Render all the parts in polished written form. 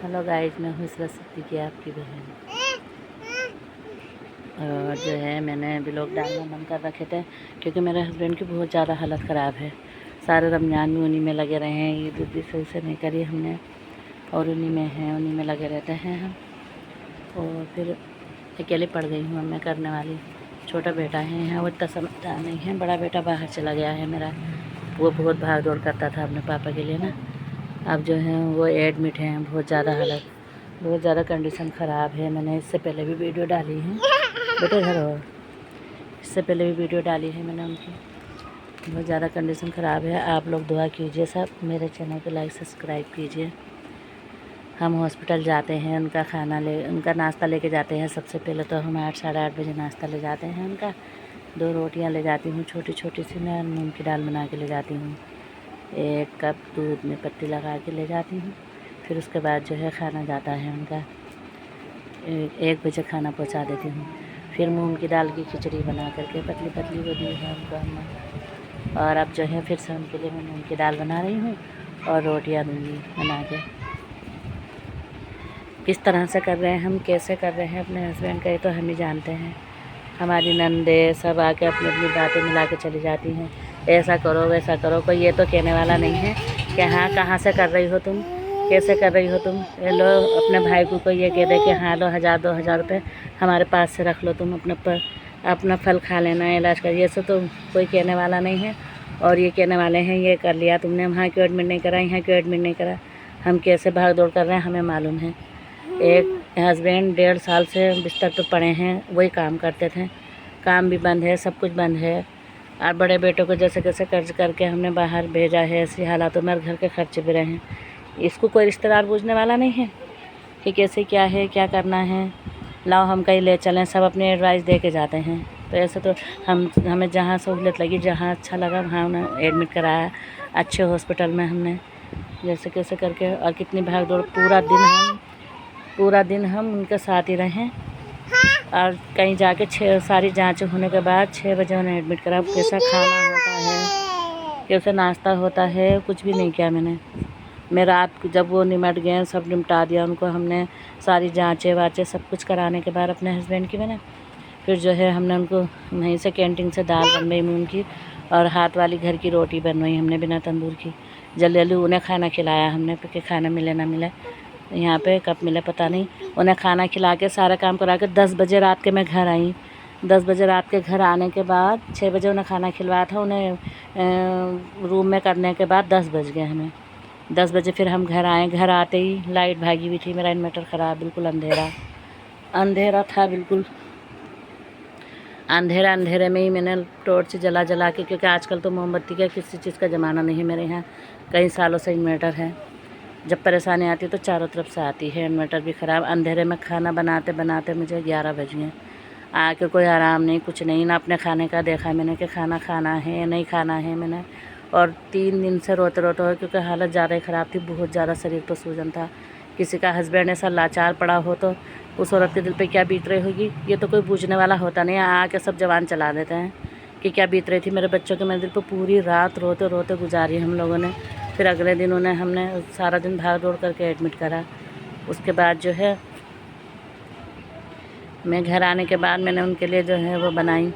Hello guys, मैं हूँ इसरा सिद्दीकी आपकी बहन। और जो है मैंने ब्लॉग डालना बंद कर रखे थे क्योंकि मेरे हस्बैंड की बहुत ज़्यादा हालत ख़राब है। सारे रमज़ान में उन्हीं में लगे रहे हैं, ईद भी सही से नहीं करी हमने और उन्हीं में हैं, उन्हीं में लगे रहते हैं हम। और फिर अकेली पड़ गई हूँ मैं करने वाली। छोटा बेटा है यहाँ, वो इतना समझदार नहीं है। बड़ा बेटा बाहर चला गया है मेरा, वो बहुत भाग दौड़ करता था अपने पापा के लिए ना। अब जो है वो एडमिट हैं, बहुत ज़्यादा हालत, बहुत ज़्यादा कंडीशन ख़राब है। मैंने इससे पहले भी वीडियो डाली है, बेटे घर हो, इससे पहले भी वीडियो डाली है मैंने उनकी। बहुत ज़्यादा कंडीशन ख़राब है। आप लोग दुआ कीजिए, सब मेरे चैनल को लाइक सब्सक्राइब कीजिए। हम हॉस्पिटल जाते हैं, उनका नाश्ता लेके जाते हैं। सबसे पहले तो हम 8 साढ़े 8 बजे नाश्ता ले जाते हैं उनका। 2 रोटियां ले जाती हूँ छोटी छोटी सी, मैं मूंग की दाल बना के ले जाती हूँ। 1 कप दूध में पत्ती लगा के ले जाती हूँ। फिर उसके बाद जो है खाना जाता है उनका, 1 बजे खाना पहुँचा देती हूँ। फिर मूंग की दाल की खिचड़ी बना करके पतली पतली वो दी है उनको हमने। और अब जो है फिर से उनके लिए मैं मूंग की दाल बना रही हूँ और रोटियाँ दूँगी बना के। किस तरह से कर रहे हैं हम, कैसे कर रहे हैं अपने हस्बैंड का, ये तो हम ही जानते हैं। हमारी नंदे सब आके अपनी अपनी बातें मिला के चली जाती हैं, ऐसा करो वैसा करो। कोई ये तो कहने वाला नहीं है कि हाँ कहाँ से कर रही हो तुम, कैसे कर रही हो तुम। ये लो अपने भाई को ये कह दे कि हाँ लो 1000-2000 रुपये हमारे पास से रख लो, तुम अपना फल खा लेना, इलाज कर। ये सब तो कोई कहने वाला नहीं है। और ये कहने वाले हैं ये कर लिया तुमने, वहाँ क्यों एडमिट नहीं करा, यहाँ क्यों एडमिट नहीं करा। हम कैसे भाग दौड़ कर रहे हैं हमें मालूम है। एक हस्बैंड 1.5 साल से बिस्तर पर पड़े हैं, वही काम करते थे। काम भी बंद है, सब कुछ बंद है। और बड़े बेटों को जैसे कैसे कर्ज करके हमने बाहर भेजा है, ऐसी हालातों में घर के खर्चे भी रहे हैं। इसको कोई रिश्तेदार पूछने वाला नहीं है कि कैसे क्या है, क्या करना है, लाओ हम कहीं ले चलें। सब अपनी एडवाइस दे के जाते हैं। तो ऐसे तो हमें जहाँ सहूलियत लगी, जहाँ अच्छा लगा वहाँ उन्हें एडमिट कराया, अच्छे हॉस्पिटल में हमने जैसे कैसे करके। और कितनी भाग दौड़, पूरा दिन हम उनके साथ ही रहें। और कहीं जाके सारी जांच होने के बाद 6 बजे उन्हें एडमिट करा। कैसा खाना होता है, कैसा नाश्ता होता है, कुछ भी नहीं किया मैंने। मैं रात को जब वो निमट गए, सब निपटा दिया उनको हमने, सारी जांचें वाँचें सब कुछ कराने के बाद अपने हस्बैंड की मैंने। फिर जो है हमने उनको वहीं से कैंटीन से दाल बनवाई मूंग की, और हाथ वाली घर की रोटी बनवाई हमने बिना तंदूर की। जल्दी जल्दी उन्हें खाना खिलाया हमने, क्योंकि खाना मिले ना मिले, यहाँ पे कब मिले पता नहीं। उन्हें खाना खिला के सारा काम करा के 10 बजे रात के मैं घर आई। 10 बजे रात के घर आने के बाद 6 बजे उन्हें खाना खिलवाया था। उन्हें रूम में करने के बाद 10 बज गए हमें। 10 बजे फिर हम घर आए। घर आते ही लाइट भागी हुई थी, मेरा इन्वर्टर ख़राब, बिल्कुल अंधेरा था, बिल्कुल अंधेरे में ही मैंने टॉर्च जला के, क्योंकि आजकल तो मोमबत्ती का किसी चीज़ का ज़माना नहीं है। मेरे यहाँ कई सालों से इन्वर्टर है। जब परेशानी आती है तो चारों तरफ से आती है। इन्वर्टर भी ख़राब। अंधेरे में खाना बनाते बनाते मुझे 11 बज गए। आके कोई आराम नहीं, कुछ नहीं, ना अपने खाने का देखा मैंने कि खाना खाना है या नहीं खाना है मैंने। और 3 दिन से रोते हो, क्योंकि हालत ज़्यादा ही ख़राब थी, बहुत ज़्यादा शरीर पर सूजन था। किसी का हस्बैंड ऐसा लाचार पड़ा हो तो उस औरत के दिल पे क्या बीत रही होगी, ये तो कोई पूछने वाला होता नहीं। आके सब जवान चला देते हैं कि क्या बीत रही थी मेरे बच्चों के मेरे दिल पर। पूरी रात रोते गुजारी हम लोगों ने। फिर अगले दिन हमने सारा दिन भाग दौड़ करके एडमिट करा। उसके बाद जो है मैं घर आने के बाद मैंने उनके लिए जो है वो बनाई,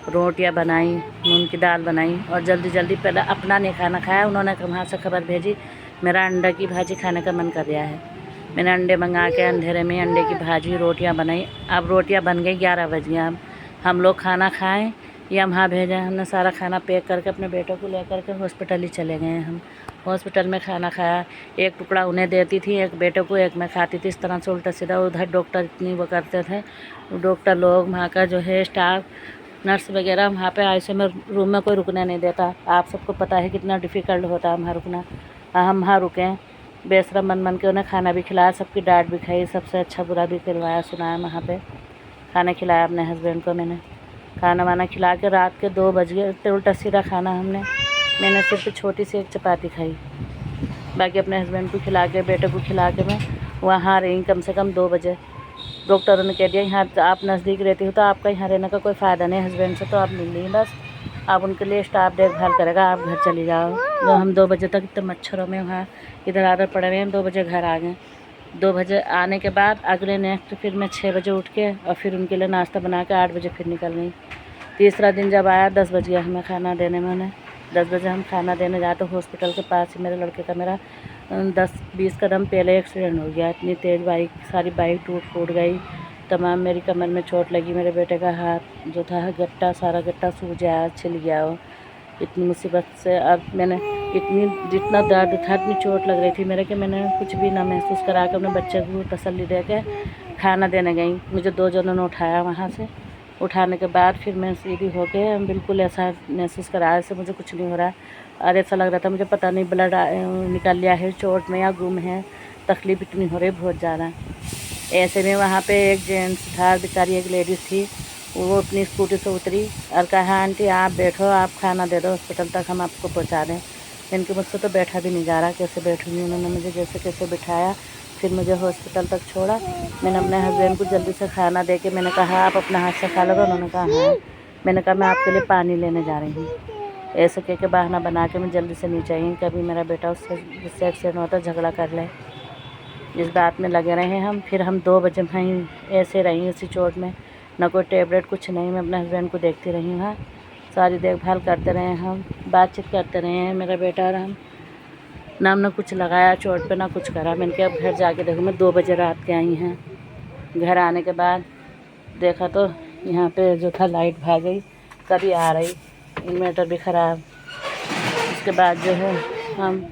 रोटियां बनाई, मूंग की दाल बनाई। और जल्दी पहले अपना नहीं खाना खाया। उन्होंने वहाँ से खबर भेजी मेरा अंडा की भाजी खाने का मन कर रहा है। मैंने अंडे मंगा के अंधेरे में अंडे की भाजी, रोटियां बनाई। अब रोटियां बन गई, 11 बज गया। अब हम लोग खाना खाएं या वहाँ भेजें। हमने सारा खाना पैक करके अपने बेटों को लेकर के हॉस्पिटल ही चले गए। हम हॉस्पिटल में खाना खाया। 1 टुकड़ा उन्हें देती थी, 1 बेटे को, 1 मैं खाती थी। इस तरह से उल्टा सीधा। उधर डॉक्टर इतनी वो करते थे, डॉक्टर लोग, वहाँ का जो है स्टाफ, नर्स वगैरह, वहाँ पे आईसीयू में रूम में कोई रुकने नहीं देता। आप सबको पता है कितना डिफ़िकल्ट होता है वहाँ रुकना। हम वहाँ रुके, बेशरम मन के उन्हें खाना भी खिलाया, सबकी डांट भी खाई, सबसे अच्छा बुरा भी खिलवाया सुनाया। वहाँ पे खाना खिलाया अपने हस्बैंड को मैंने। खाना वाना खिला के रात के 2 बज गए। तो उल्टा सीधा खाना मैंने सिर्फ छोटी सी 1 चपाती खाई। बाकी अपने हस्बैंड को खिला के, बेटे को खिला के मैं वहाँ रही कम से कम 2 बजे। डॉक्टरों ने कह दिया यहाँ आप नज़दीक रहती हो तो आपका यहाँ रहने का कोई फ़ायदा नहीं, हस्बैंड से तो आप मिल ली बस, आप उनके लिए स्टाफ देखभाल करेगा, आप घर चली जाओ। जो हम 2 बजे तक इतने मच्छरों में वहाँ इधर आधर पड़े रहे हैं, 2 बजे घर आ गए। 2 बजे आने के बाद अगले नेक्स्ट फिर मैं 6 बजे उठ के और फिर उनके लिए नाश्ता बना के 8 बजे फिर निकल गई। तीसरा दिन जब आया 10 बज गया हमें खाना देने में। उन्हें 10 बजे हम खाना देने जाते, हॉस्पिटल के पास ही मेरे लड़के का मेरा 10-20 कदम पहले एक्सीडेंट हो गया। इतनी तेज़ बाइक, सारी बाइक टूट फूट गई, तमाम मेरी कमर में चोट लगी। मेरे बेटे का हाथ जो था गट्टा, सारा गट्टा सूज गया, छिल गया वो। इतनी मुसीबत से अब मैंने जितना दर्द था, इतनी चोट लग रही थी मेरे कि मैंने कुछ भी ना महसूस करा के अपने बच्चे को तसल्ली दे के खाना देने गई। मुझे 2 जनों ने उठाया वहाँ से। उठाने के बाद फिर मैं सीधी होके बिल्कुल ऐसा महसूस करा जैसे मुझे कुछ नहीं हो रहा और ऐसा लग रहा था मुझे पता नहीं ब्लड निकल लिया है चोट में या गुम है। तकलीफ़ इतनी हो रही बहुत ज़्यादा। ऐसे में वहाँ पे एक जेंट्स था, बेचारी एक लेडीज़ थी, वो अपनी स्कूटी से उतरी और कहा आंटी आप बैठो, आप खाना दे दो, हॉस्पिटल तक हम आपको पहुँचा दें। इनके मुझसे तो बैठा भी नहीं जा रहा, कैसे बैठूँगी। उन्होंने मुझे जैसे कैसे बिठाया, फिर मुझे हॉस्पिटल तक छोड़ा। मैंने अपने हस्बैंड को जल्दी से खाना दे के मैंने कहा आप अपना हाथ से खा लो। उन्होंने कहा हाँ। मैंने कहा मैं आपके लिए पानी लेने जा रही हूँ। ऐसे कह के बहाना बना के मैं जल्दी से नीचे आई। कभी मेरा बेटा उससे जिससे एक्सीडेंट होता झगड़ा कर ले, इस बात में लगे रहे हम। फिर हम 2 बजे वहीं ऐसे रही उसी चोट में, ना कोई टेबलेट कुछ नहीं। मैं अपने हस्बैंड को देखती रही हूँ, सारी देखभाल करते रहे हम, बातचीत करते रहे हैं मेरा बेटा और हम। ना हमने कुछ लगाया चोट पे, ना कुछ करा। मैंने कहा अब घर जाके देखो। मैं 2 बजे रात के आई हैं। घर आने के बाद देखा तो यहाँ पे जो था लाइट भाग गई, कभी आ रही, इन्वर्टर भी ख़राब। उसके बाद जो है हम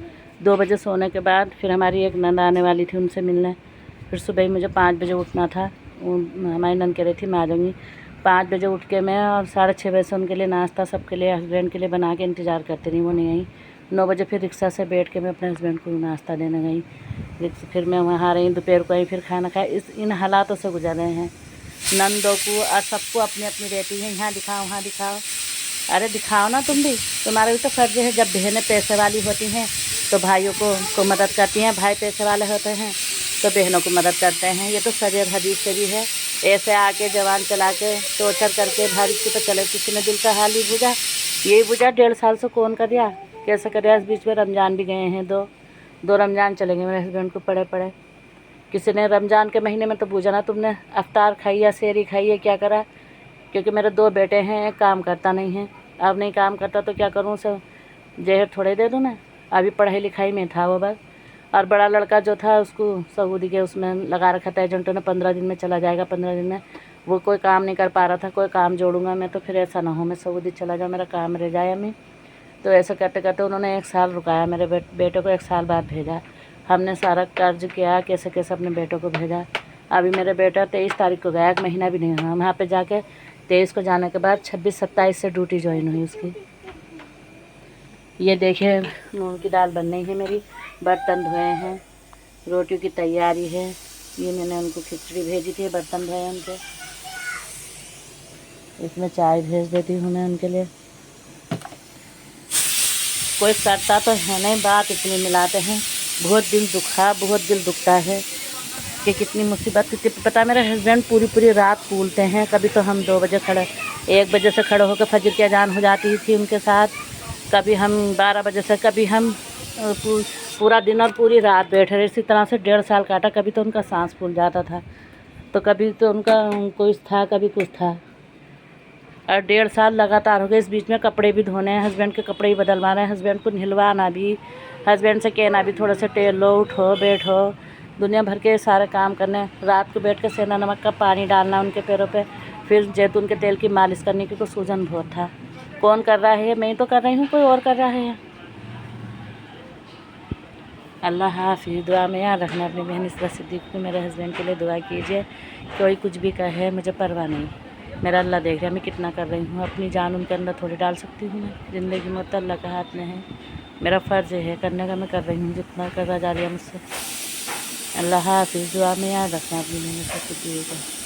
2 बजे सोने के बाद फिर हमारी एक नंद आने वाली थी उनसे मिलने। फिर सुबह ही मुझे 5 बजे उठना था। हमारी नंद कह रही थी मैं आ जाऊँगी। 5 बजे उठ के मैं और 6:30 बजे से उनके लिए नाश्ता सबके लिए हस्बैंड के लिए बना के इंतज़ार करती रही, वो नहीं आई। 9 बजे फिर रिक्शा से बैठ के मैं अपने हस्बैंड को नाश्ता देने गई। फिर मैं वहाँ रही, दोपहर को आई, फिर खाना खाया। इन हालातों से गुजर रहे हैं। नंदों को और सबको अपनी अपनी रहती है, यहाँ दिखाओ वहाँ दिखाओ। अरे दिखाओ ना तुम भी, तुम्हारा भी तो फ़र्ज़ है। जब बहनें पैसे वाली होती हैं तो भाइयों को मदद करती हैं, भाई पैसे वाले होते हैं तो बहनों को मदद करते हैं। ये तो शरीयत हदीस से भी है। ऐसे आके जवान चला के टॉर्चर करके भारी की तो चले, किसी ने दिल का हाल ही बुझा। यही बुझा 1.5 साल से कौन कर दिया, कैसे कर दिया। इस बीच में रमज़ान भी गए हैं, दो रमज़ान चले गए मेरे हस्बैंड को पड़े। किसी ने रमज़ान के महीने में तो पूछा ना तुमने अफ्तार खाई या सेहरी खाई है, क्या करा। क्योंकि मेरे 2 बेटे हैं, एक काम करता नहीं है। अब नहीं काम करता तो क्या करूँ, सब जहर थोड़े दे दूँ मैं। अभी पढ़ाई लिखाई में था वो बस। और बड़ा लड़का जो था उसको सऊदी के उसमें लगा रखा था एजेंटों ने, 15 दिन में चला जाएगा। 15 दिन में वो कोई काम नहीं कर पा रहा था। कोई काम जोड़ूंगा मैं तो फिर ऐसा ना हो मैं सऊदी चला जाऊँ, मेरा काम रह जाए मैं। तो ऐसा करते करते उन्होंने 1 साल रुकाया। मेरे बेटे को 1 साल बाद भेजा। हमने सारा कर्ज किया, कैसे कैसे अपने बेटों को भेजा। अभी मेरा बेटा 23 तारीख को गया, 1 महीना भी नहीं हुआ। वहाँ पे जाके 23 को जाने के बाद 26-27 से ड्यूटी ज्वाइन हुई उसकी। ये देखिए मूंग की दाल बन रही है मेरी, बर्तन धोए हैं, रोटियों की तैयारी है। ये मैंने उनको खिचड़ी भेजी थी, बर्तन धोए उनके। इसमें चाय भेज देती हूँ मैं उनके लिए। कोई करता तो है नहीं, बात इतनी मिलाते हैं। बहुत दिल दुखता है कि कितनी मुसीबत थी। पता मेरे हस्बैंड पूरी रात पूलते हैं। कभी तो हम 2 बजे 1 बजे से खड़े होकर फजर की अजान हो जाती थी उनके साथ। कभी हम 12 बजे से, कभी हम पूरा दिन और पूरी रात बैठे रहे। इसी तरह से 1.5 साल काटा। कभी तो उनका सांस फूल जाता था, तो कभी तो उनका कुछ था, कभी कुछ था। और 1.5 साल लगातार हो गए। इस बीच में कपड़े भी धोने हैं, हस्बैंड के कपड़े ही बदलवा रहे हैं। हस्बैंड को नहलवाना भी, हस्बैंड से कहना भी थोड़ा सा टेल लो, उठो बैठो, दुनिया भर के सारे काम करने। रात को बैठ के सेंधा नमक का पानी डालना उनके पैरों पे, फिर जैतून के तेल की मालिश करने की। तो सूजन बहुत था। कौन कर रहा है, मैं ही तो कर रही हूँ, कोई और कर रहा है। अल्लाह हाफिज़। दुआ में याद रखना अपनी बहन इसरा सिद्दीक़ को, मेरे हस्बैंड के लिए दुआ कीजिए। कोई कुछ भी कहे मुझे परवाह नहीं, मेरा अल्लाह देख रहा है मैं कितना कर रही हूँ। अपनी जान उनके अंदर थोड़ी डाल सकती हूँ मैं। ज़िंदगी में तो अल्लाह के हाथ में है, मेरा फ़र्ज़ है करने का। मैं कर रही हूँ जितना कर रहा जा रही है मुझसे। अल्लाह हाफिज़। दुआ में याद रखना अपनी बहन इसरा सिद्दीक़ को।